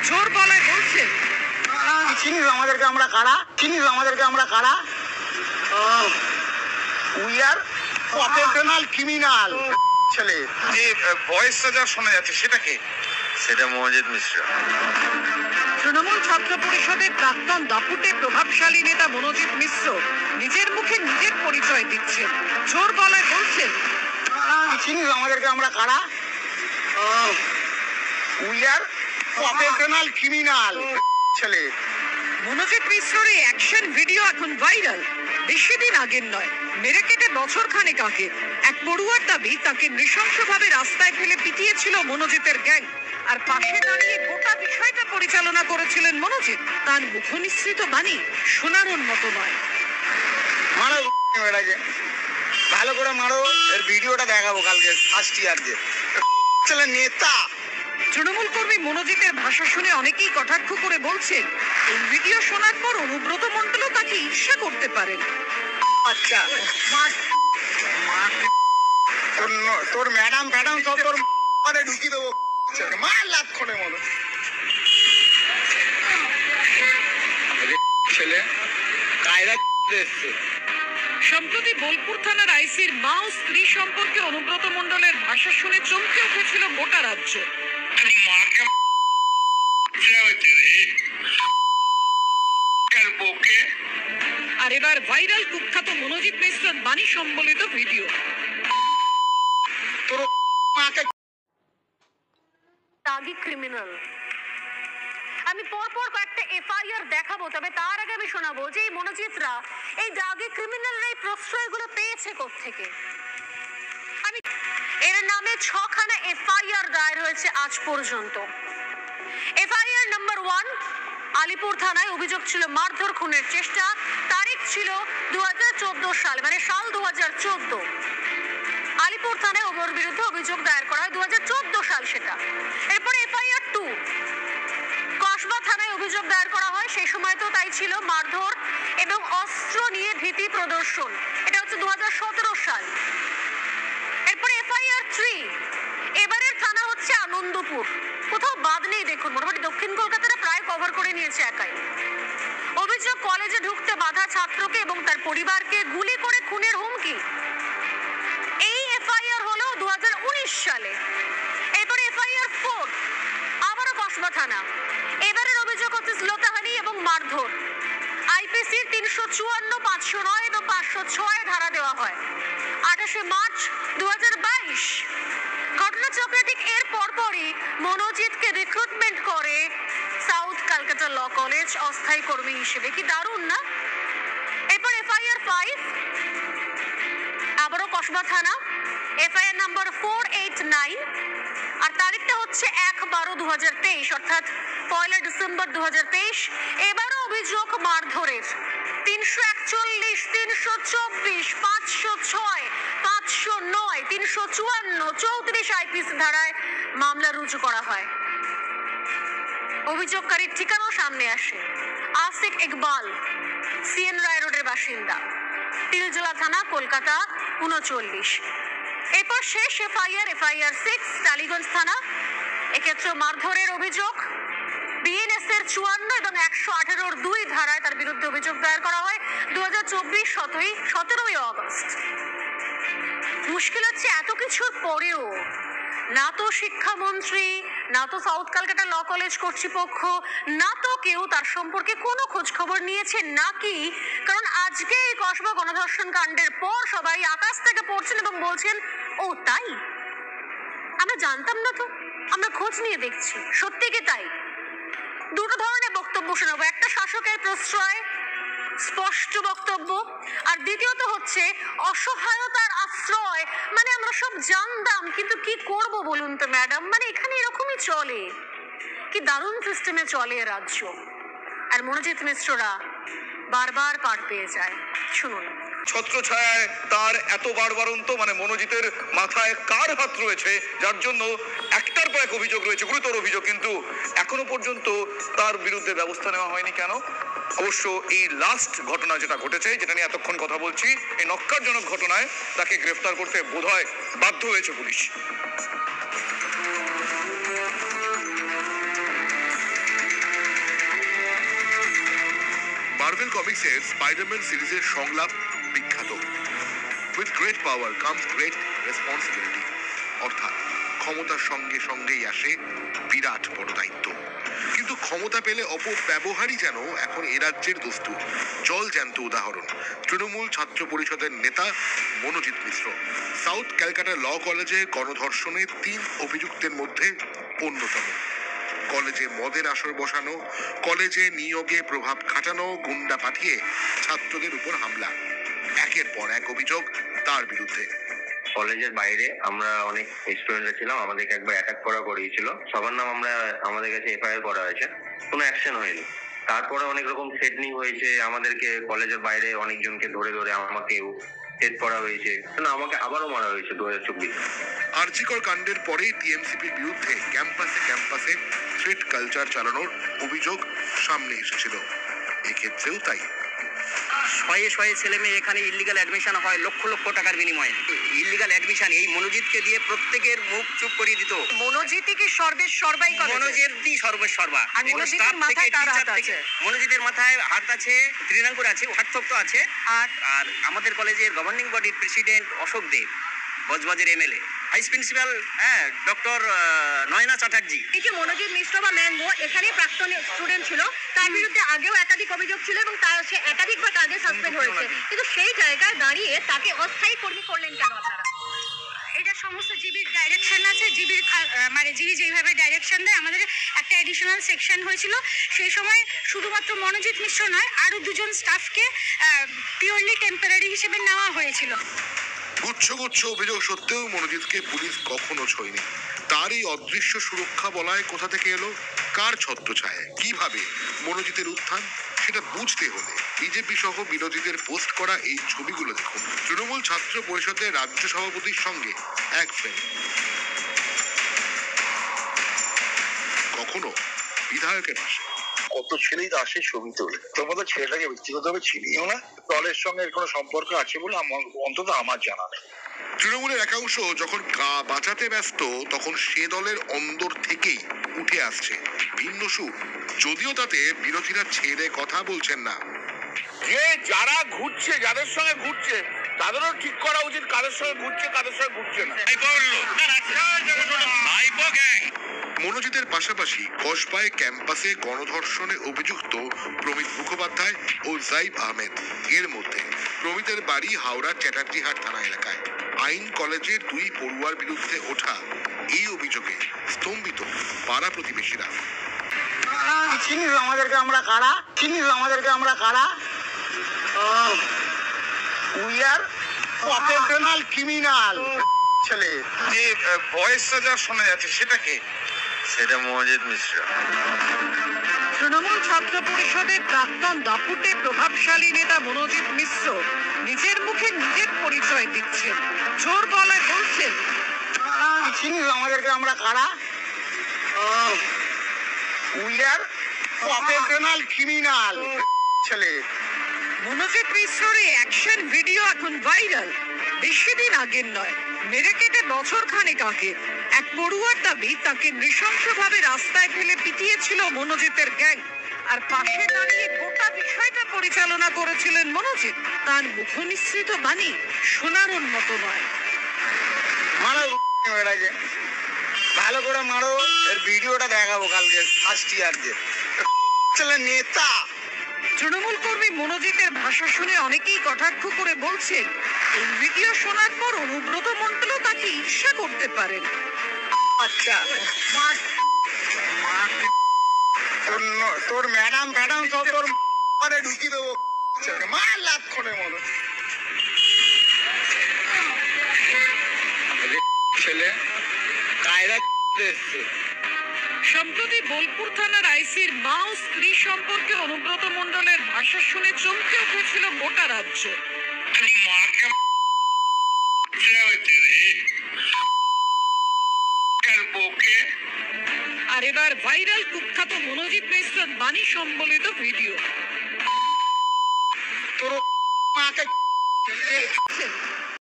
জোর গলায় বলছেন, চিনিস আমাদেরকে আমরা কারা, চিনিস আমাদেরকে আমরা কারা, উই আর প্রফেশনাল ক্রিমিনাল। ছেলে যে ভয়েসটা যা শোনা যাচ্ছে সেটা কে? সেটা মনোজিৎ মিশ্র। তৃণমূল ছাত্র পরিষদের প্রাক্তন দাপুটে প্রভাবশালী নেতা মনোজিৎ মিশ্র নিজের মুখে নিজের পরিচয় দিচ্ছেন। জোর গলায় বলছেন, চিনিস আমাদেরকে আমরা কারা, উই আর প্রফেশনাল ক্রিমিনাল। ছেলে মনোজিৎ মিশ্রের এই অ্যাকশন ভিডিও এখন ভাইরাল। বেশি দিন আগের নয়, মেরে কেটে বছর খানেক আগে এক পড়ুয়ার দাবি তাকে নৃশংসভাবে রাস্তায় ফেলে পিটিয়েছিল মনোজিতের গ্যাং। আর পাশে দাঁড়িয়ে গোটা বিষয়টা পরিচালনা করেছিলেন মনোজিৎ। তার মুখনিসৃত বাণী শোনানোর মতো নয়। মারো বেড়াছে, ভালো করে মারো, এর ভিডিওটা দেখাবো কালকে ফার্স্ট ইয়ারদের। ছেলে নেতা। তৃণমূল কর্মী মনোজিতের ভাষা শুনে অনেকেই কটাক্ষ করে বলছেন, এই ভিডিও শোনার পর অনুব্রত মণ্ডলও তাকে ঈর্ষা করতে পারেন। আচ্ছা তোর ম্যাডাম ফ্যাডাম সব তোর মানে ঢুকিয়ে দেবো, মার লাক্ষণের মতো। ছেলে কায়দা এসছে। সম্প্রতি বোলপুর থানার আইসির মা ও স্ত্রী সম্পর্কে অনুব্রত মণ্ডলের ভাষা শুনে চমকে উঠেছিল গোটা রাজ্য। আর এবার ভাইরাল কুখ্যাত মনোজিৎ মিশ্রের বাণী সম্বলিত ভিডিও। তোর মাকে দাগি ক্রিমিনাল। আমি পরপর কয়েকটা এফআইআর দেখাবো, তবে তার আগে আমি শোনাবো যে এই মনোজিতরা, এই দাগি ক্রিমিনালরা এই প্রশ্রয়গুলো পেয়েছে কোত্থেকে। আমি এর নামে 6খানা এফআইআর দায়ের হয়েছে আজ পর্যন্ত। এফআইআর নাম্বার 1 আলিপুর থানায়, অভিযোগ ছিল মারধর খুনের চেষ্টা। তারিখ ছিল 2014 সাল, মানে সাল 2014। আলিপুর থানায় ওর বিরুদ্ধে অভিযোগ দায়ের করা হয় 2014 সাল সেটা। এরপরে এফআইআর 2 কসবা থানায় অভিযোগ দায়ের করা হয়, সেই সময় তো তাই ছিল, মারধর এবং অস্ত্র নিয়ে ভীতি প্রদর্শন। এটা হচ্ছে 2017 সাল। এরপরে এফআইআর 3 এবারের থানা হচ্ছে আনন্দপুর। কোথাও বাদ নেই, দেখুন মোটামুটি দক্ষিণ কলকাতাটা প্রায় কভার করে নিয়েছে একাই। অভিযোগ কলেজে ঢুকতে বাধা ছাত্রকে এবং তার পরিবারকে গুলি করে খুনের হুমকি। এই এফআইআর হলো 2019 সালে। এরপরে এফআইআর 4 আবারও কসবা থানা। এবারের অভিযোগ হচ্ছে শ্লীলতাহানি এবং মারধর। আইপিসির 354, 509 এবং 506 ধারা দেওয়া হয়। 28 মার্চ 2022 ঘটনাচক্রে ঠিক এর পরপরই মনোজিৎকে রিক্রুটমেন্ট করে সাউথ ক্যালকাটা ল কলেজ অস্থায়ী কর্মী হিসেবে। কি দারুণ না? এরপর এফআইআর 5 আবারও কসবা থানা, এফআইআর নাম্বার 489, আর তারিখটা হচ্ছে 1/12/2023, অর্থাৎ 1 ডিসেম্বর 2023। এবারও অভিযোগ মারধরের। 341, 324, 506, 509, 354, 34 আইপিসি ধারায় মামলা রুজু করা হয়। অভিযোগকারীর ঠিকানাও সামনে আসে। আসিক ইকবাল, সিএন রায় রোডের বাসিন্দা, তিলজলা থানা, কলকাতা 39। এরপর শেষ এফআইআর 6 টালিগঞ্জ থানা। এক্ষেত্রে মারধরের অভিযোগ। বিএনএস এর 54 এবং 118-র 2 ধারায় তার বিরুদ্ধে অভিযোগ দায়ের করা হয় 2024 17ই অগস্ট। মুশকিল হচ্ছে এত কিছুর পরেও না তো শিক্ষামন্ত্রী, না তো সাউথ ক্যালকাটা ল কলেজ কর্তৃপক্ষ, না তো কেউ তার সম্পর্কে কোনো খোঁজ খবর নিয়েছে নাকি। কারণ আজকে এই কসবা গণধর্ষণ কাণ্ডের পর সবাই আকাশ থেকে পড়ছেন এবং বলছেন, ও তাই, আমরা জানতাম না তো, আমরা খোঁজ নিয়ে দেখছি। সত্যি কি তাই? দুটো ধরনের বক্তব্য শোনাবো। একটা শাসকের প্রশ্রয়, স্পষ্ট বক্তব্য, আর দ্বিতীয়ত হচ্ছে অসহায়তার আশ্রয়। মানে আমরা সব জানতাম, কিন্তু কি করব বলুন তো ম্যাডাম, মানে এখানে এরকমই চলে। কি দারুণ সিস্টেমে চলে রাজ্য। আর মনোজিৎ মিশ্ররা বারবার পার পেয়ে যায়। শুনুন। ছত্রছায়ায় তার এত বাড়বাড়ন্ত, মানে মনোজিতের মাথায় কার হাত রয়েছে, যার জন্য একটার পর এক অভিযোগ রয়েছে, গুরুতর অভিযোগ, কিন্তু এখনো পর্যন্ত তার বিরুদ্ধে ব্যবস্থা নেওয়া হয়নি কেন? অবশ্য এই লাস্ট ঘটনা যেটা ঘটেছে, যেটা নিয়ে এতক্ষণ কথা বলছি, এই নক্কারজনক ঘটনায় তাকে গ্রেফতার করতে বোধহয় বাধ্য হয়েছে পুলিশ। মার্ভেল কমিক্সের স্পাইডারম্যান সিরিজের সংলাপ বিখ্যাত, with great power comes great responsibility, অর্থাৎ ক্ষমতার সঙ্গে সঙ্গেই আসে বিরাট বড় দায়িত্ব। কিন্তু ক্ষমতা পেলে অপব্যবহারই যেন এখন এ রাজ্যের দস্তুর। জল জ্যান্ত উদাহরণ তৃণমূল ছাত্র পরিষদের নেতা মনোজিৎ মিশ্র। সাউথ ক্যালকাটা ল কলেজে গণধর্ষণে 3 অভিযুক্তের মধ্যে অন্যতম। কলেজে মদের আসর বসানো, কলেজে নিয়োগে প্রভাব খাটানো, গুন্ডা পাঠিয়ে ছাত্রদের উপর হামলা, একের পর এক অভিযোগ তার বিরুদ্ধে। কলেজের বাইরে আমরা অনেক স্টুডেন্টরা ছিলাম, আমাদেরকে একবার অ্যাটাক করা করিয়েছিল। সবার নাম আমাদের কাছে এফআইআর করা হয়েছে, কোনো অ্যাকশন হয়নি। তারপরে অনেক রকম থ্রেটনিং হয়েছে, আমাদেরকে কলেজের বাইরে অনেকজনকে ধরে ধরে আমাকেও থ্রেট করা হয়েছে, আমাকে আবারও মারা হয়েছে 2024। আরজিকর কাণ্ডের পরেই টিএমসিপির বিরুদ্ধে ক্যাম্পাসে থ্রেট কালচার চালানোর অভিযোগ সামনে এসেছিল। এক্ষেত্রেও তাই। শয়ে শয়ে ছেলে মেয়ে এখানে ইল্লিগাল অ্যাডমিশন হয় লক্ষ লক্ষ টাকার বিনিময়ে। ইল্লিগাল অ্যাডমিশন এই মনোজিৎকে দিয়ে প্রত্যেকের মুখ চুপ করিয়ে দিত। মনোজিৎই কি সর্বাই করে? মনোজিৎই সর্বসর্বা। আর মনোজিতের মাথায় কার হাত আছে? মনোজিতের মাথায় হাত আছে, তৃণাঙ্কুর আছে, হাতচক্র আছে। আর আমাদের কলেজের গভর্নিং বডির প্রেসিডেন্ট অশোক দেব, বজবজের MLA, vice principal doctor Nayana Chatterjee. এই যে মনোজিৎ মিশ্র বা ম্যাঙ্গো এখানে প্রাক্তন স্টুডেন্ট ছিল, তার বিরুদ্ধে আগেও একাধিক অভিযোগ ছিল এবং তার সে একাধিকবার কাজে সাসপেন্ড হয়েছে, কিন্তু সেই জায়গায় দাঁড়িয়ে তাকে অস্থায়ী কর্মী করলেন কেন আপনারা? এটা সমস্ত জিবির ডাইরেকশন আছে। জিবির মানে জিবি যেভাবে ডাইরেকশন দেয়, আমাদের একটা এডিশনাল সেকশন হয়েছিল সেই সময়। শুধুমাত্র মনোজিৎ মিশ্র নয়, আরো 2জন স্টাফকে পিওরলি টেম্পোরারি হিসেবে নেওয়া হয়েছিল। গুচ্ছ অভিযোগ সত্ত্বেও মনোজিৎকে পুলিশ কখনো ছোঁয়নি। তার এই অদৃশ্য সুরক্ষা বলয় কোথা থেকে এলো, কার ছত্রছায়ায়, কিভাবে মনোজিতের উত্থান, সেটা বুঝতে হলে বিজেপি সহ বিরোধীদের পোস্ট করা এই ছবিগুলো দেখুন। তৃণমূল ছাত্র পরিষদের রাজ্য সভাপতির সঙ্গে এক ফ্রেম, কখনো বিধায়কের পাশে। কত ছেলেই তো আসে ছবি তোলে, তোমাদের ছেলেটাকে ব্যক্তিগতভাবে চিনিও না, দলের সঙ্গে কোনো সম্পর্ক আছে বলে অন্তত আমার জানা নেই। তৃণমূলের একাংশ যখন গা বাঁচাতে ব্যস্ত, তখন সে দলের অন্দর থেকেই উঠে আসছে ভিন্ন সুর, যদিও তাতে বিরোধীরা ছেড়ে কথা বলছেন না। যে যারা ঘুরছে, যাদের সঙ্গে ঘুরছে, তাদেরও ঠিক করা উচিত কাদের সঙ্গে ঘুরছে, কাদের সঙ্গে ঘুরছে না। মনোজিতের পাশাপাশি কসবায় ক্যাম্পাসে গণধর্ষণে অভিযুক্ত প্রমিত মুখোপাধ্যায় ও জাইব আহমেদ। এর মধ্যে প্রমিতের বাড়ি হাওড়া চ্যাটার্জিহাট থানা এলাকায়। আইন কলেজের 2 পড়ুয়ার বিরুদ্ধে ওঠা এই অভিযোগে স্তম্ভিত পাড়া প্রতিবেশীরা। চিনিস আমাদেরকে আমরা কারা? We are professional criminal. ছেলে যে ভয়েসটা যা শোনা যাচ্ছে সেটা কে? সেটা মনোজিৎ মিশ্র। তৃণমূল ছাত্র পরিষদের প্রাক্তন দাপুটে প্রভাবশালী নেতা মনোজিৎ মিশ্র নিজের মুখে নিজের পরিচয় দিচ্ছেন, জোর গলায় বলছেন, চিনিস আমাদেরকে আমরা কারা? We are professional criminal. ছেলে মনোজিৎ মিশ্রের অ্যাকশন ভিডিও এখন ভাইরাল। বেশি দিন আগের নয়, মেরে কেটে বছর খানেক আগে এক পড়ুয়ার দাবি তাকে নৃশংসভাবে রাস্তায় ফেলে পিটিয়েছিল মনোজিতের গ্যাং। আর পাশে দাঁড়িয়ে গোটা বিষয়টা পরিচালনা করেছিলেন মনোজিৎ। তার মুখনিসৃত বাণী শোনার মতো নয়। মারো বেড়াইছে, ভালো করে মারো। এর ভিডিওটা দেখাবো কালকে ফার্স্ট ইয়ারদের ছেলে নেতা। তৃণমূল কর্মী মনোজিতের ভাষা শুনে অনেকেই কটাক্ষ করে বলছেন, এই ভিডিও শোনার পর অনুব্রত মণ্ডলও তাকে ঈর্ষা করতে পারেন। আচ্ছা, তোর ম্যাডাম সব তোর মানে ঢুকিয়ে দেবো, মার লাভ করে মতো ছেলে কায়রা এসছে। সম্প্রতি বোলপুর থানার আইসির মা ও স্ত্রী সম্পর্কে অনুব্রত মণ্ডলের ভাষা শুনে চমকে উঠেছিল গোটা রাজ্য। আর এবার ভাইরাল কুখ্যাত মনোজিৎ মিশ্রের বাণী সম্বলিত ভিডিও। তোর মাকে